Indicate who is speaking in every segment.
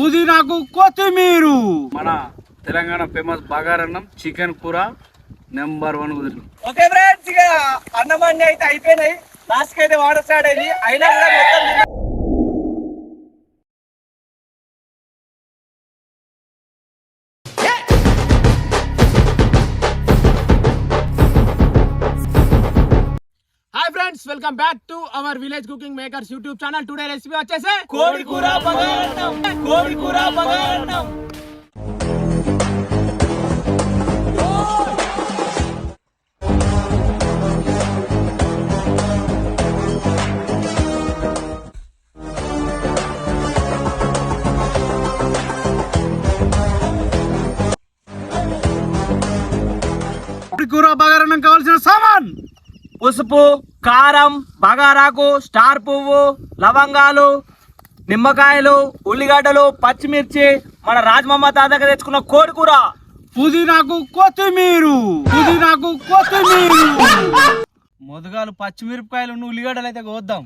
Speaker 1: పుదీనాకు కొత్తిమీర.
Speaker 2: మన తెలంగాణ ఫేమస్ బగారన్నం చికెన్ కూర నెంబర్ 1 కుదిరి.
Speaker 1: ఓకే ఫ్రెండ్స్, ఇక అన్నం అన్ని అయితే అయిపోయినాయి. లాస్ట్ కి అయితే వాటర్ స్టార్ట్ అయింది. అయినా కూడా మొత్తం welcome back to our village cooking makers YouTube channel. Today recipe వచ్చేసి కోడి కూర బగారన్నం. కోడి కూర బగారన్నం. కోడి కూర బగారన్నం కావాల్సిన సామాన్: పసుపు, కారం, బగారాకు, స్టార్ పువ్వు, లవంగాలు, నిమ్మకాయలు, ఉల్లిగడ్డలు, పచ్చిమిర్చి, మన రాజమమ్మ తాతగా తెచ్చుకున్న కోడి కూర, పుదీనాకు కొత్తిమీర. మొదగాలు పచ్చిమిరపకాయలు, ఉల్లిగడ్డలు అయితే కోద్దాం.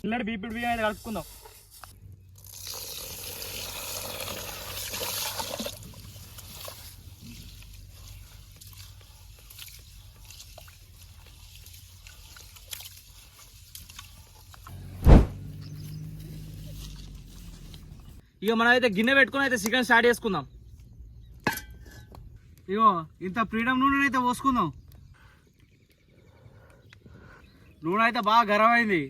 Speaker 1: ఇల్లడి బీపీడి బియ్యం అయితే కలుపుకుందాం. ఇక మనం అయితే గిన్నె పెట్టుకుని అయితే చికెన్ స్టార్ట్ చేసుకుందాం. ఇగో ఇంత ఫ్రీడమ్ నూనె అయితే పోసుకుందాం. నూనె అయితే బాగా గరం అయింది.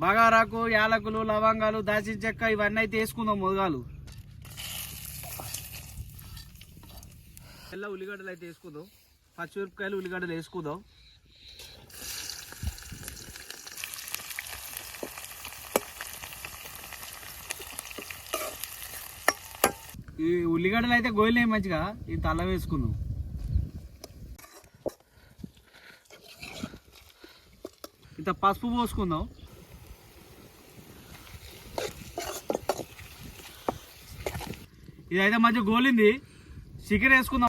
Speaker 1: బగారాకు, యాలకులు, లవంగాలు, దాచిన చెక్క ఇవన్నీ అయితే వేసుకుందాం. మొదగాలు ఉల్లిగడ్డలు అయితే వేసుకుందాం. పచ్చిమిరపకాయలు, ఉల్లిగడ్డలు వేసుకుందాం. ఈ ఉల్లిగడ్డలు అయితే గోయినాయి మంచిగా. ఇంత అల్లం వేసుకుందాం. ఇంత పసుపు పోసుకుందాం. ఇదైతే మంచిగా గోలింది. చికెన్ వేసుకుందాం.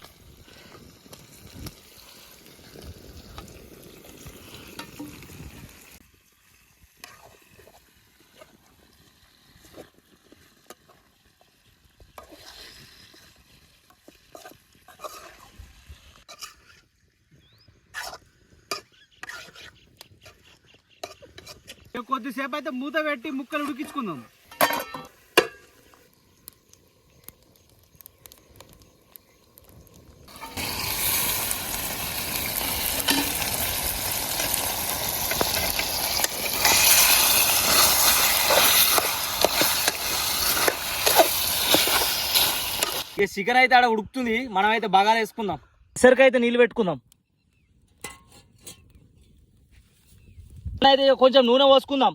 Speaker 1: కొద్దిసేపు అయితే మూత పెట్టి ముక్కలు ఉడికించుకుందాం. ఇక చికెన్ అయితే ఆడ ఉడుకుతుంది. మనం అయితే బాగా వేసుకుందాం. ఇసరికి అయితే నీళ్ళు పెట్టుకుందాం. అయితే కొంచెం నూనె పోసుకుందాం.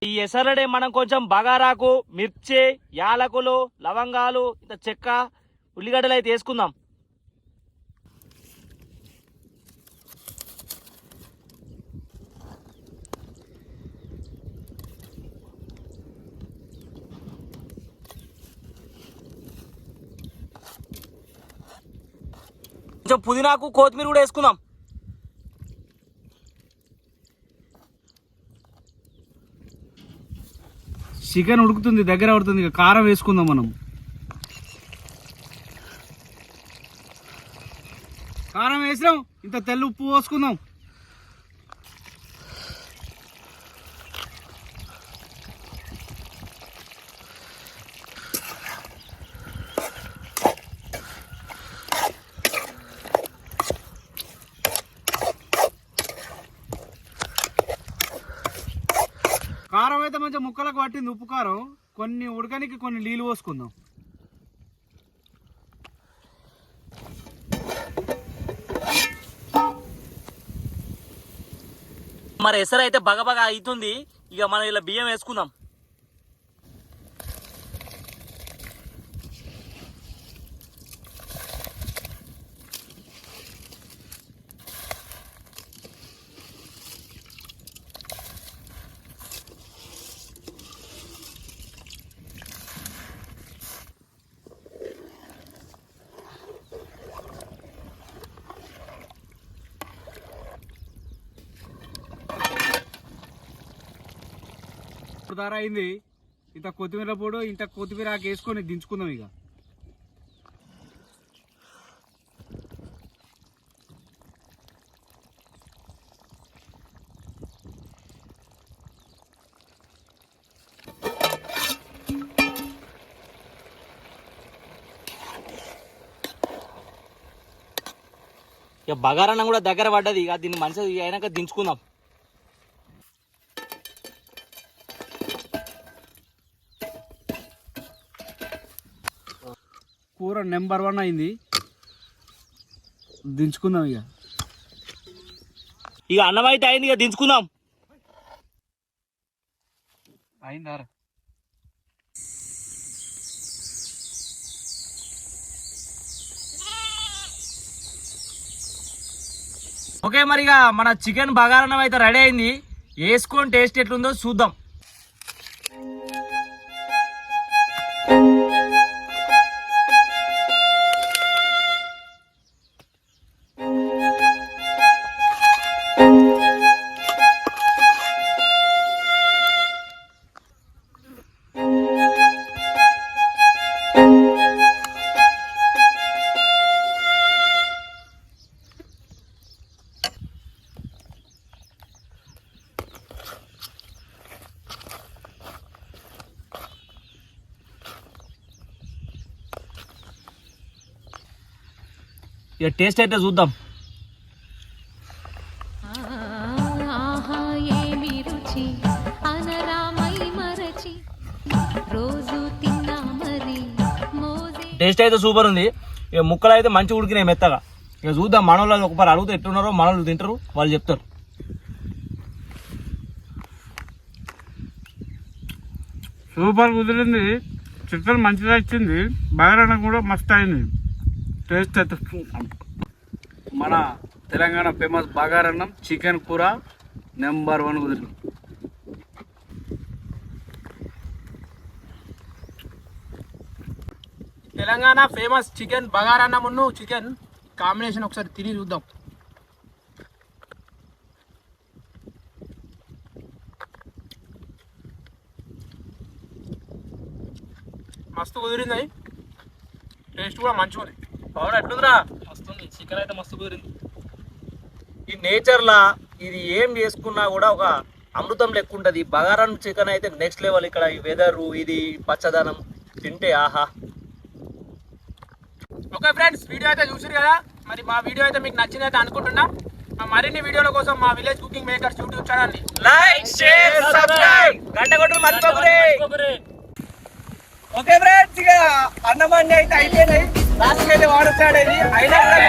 Speaker 1: ఈ ఎసరడే మనం కొంచెం బగారాకు, మిర్చి, యాలకులు, లవంగాలు, ఇంత చెక్క, ఉల్లిగడ్డలు అయితే వేసుకుందాం. కొంచెం పుదీనాకు, కొత్తిమీర కూడా వేసుకుందాం. చికెన్ ఉడుకుతుంది, దగ్గర పడుతుంది. ఇక కారం వేసుకుందాం. మనం కారం వేసినాం. ఇంత తెల్ల ఉప్పు పోసుకుందాం. కారం అయితే మంచిగా ముక్కలకు పట్టింది. ఉప్పు కారం కొన్ని ఉడకనికి కొన్ని నీళ్ళు పోసుకుందాం. మరి ఎసరు అయితే బగబగా అవుతుంది. ఇక మనం ఇలా బియ్యం వేసుకుందాం.
Speaker 3: గోదార అయింది. ఇంత కొత్తిమీర పొడి ఇంత కొత్తిమీర ఆకు వేసుకొని దించుకుందాం ఇక.
Speaker 1: ఇక బగారన్నం కూడా దగ్గర పడ్డది. ఇక దీన్ని మంచిగా అయినాక దించుకుందాం.
Speaker 3: కూర నెంబర్ 1 అయింది, దించుకుందాం ఇక.
Speaker 1: ఇక అన్నం అయితే అయింది, ఇక దించుకుందాం.
Speaker 3: అయిందా?
Speaker 1: ఓకే, మరి ఇక మన చికెన్ బగారన్నం అయితే రెడీ అయింది. వేసుకొని టేస్ట్ ఎట్లుందో చూద్దాం. ఇక టేస్ట్ అయితే చూద్దాం. టేస్ట్ అయితే సూపర్ ఉంది. ఇక ముక్కలు అయితే మంచిగా ఉడికినాయి మెత్తగా. ఇక చూద్దాం, మనోళ్ళు ఒకసారి అడిగితే ఎట్లున్నారో, మనోళ్ళు తింటారు, వాళ్ళు చెప్తారు.
Speaker 3: సూపర్ కుదిరింది, చికెన్ మంచిగా ఇచ్చింది, బగారన్నం కూడా మస్తు అయింది. టేస్ట్ అయితే
Speaker 2: మన తెలంగాణ ఫేమస్ బగారన్నం చికెన్ కూర నెంబర్ 1 కుదిరింది.
Speaker 4: తెలంగాణ ఫేమస్ చికెన్ బగారన్నమును చికెన్ కాంబినేషన్ ఒకసారి తిని చూద్దాం. మస్తు కుదిరింది, టేస్ట్ కూడా మంచిగా ఉంది.
Speaker 1: పవన్ ఎట్లుందిరా?
Speaker 4: మస్తుంది, చికెన్ అయితే మస్తు కుదిరింది.
Speaker 1: ఈ నేచర్లా ఇది ఏం చేసుకున్నా కూడా ఒక అమృతం లెక్క ఉంటుంది. బగారన్ చికెన్ అయితే నెక్స్ట్ లెవెల్. ఇక్కడ ఈ వెదరు, ఇది పచ్చదనం తింటే ఆహా.
Speaker 4: ఓకే ఫ్రెండ్స్, వీడియో అయితే చూసారు కదా. మరి మా వీడియో అయితే మీకు నచ్చిందైతే అనుకుంటున్నా. మరిన్ని వీడియోల కోసం మా విలేజ్ కుకింగ్ మేకర్స్ యూట్యూబ్ ఛానల్ని
Speaker 1: లైక్, షేర్, సబ్స్క్రైబ్, గంట కొట్టుడు మర్చిపోకురే. ఓకే ఫ్రెండ్స్, ఇక అన్నం అన్నీ అయితే అయిపోయినాయి. లాస్ట్కి అయితే వాడొచ్చాడేది అయినా కూడా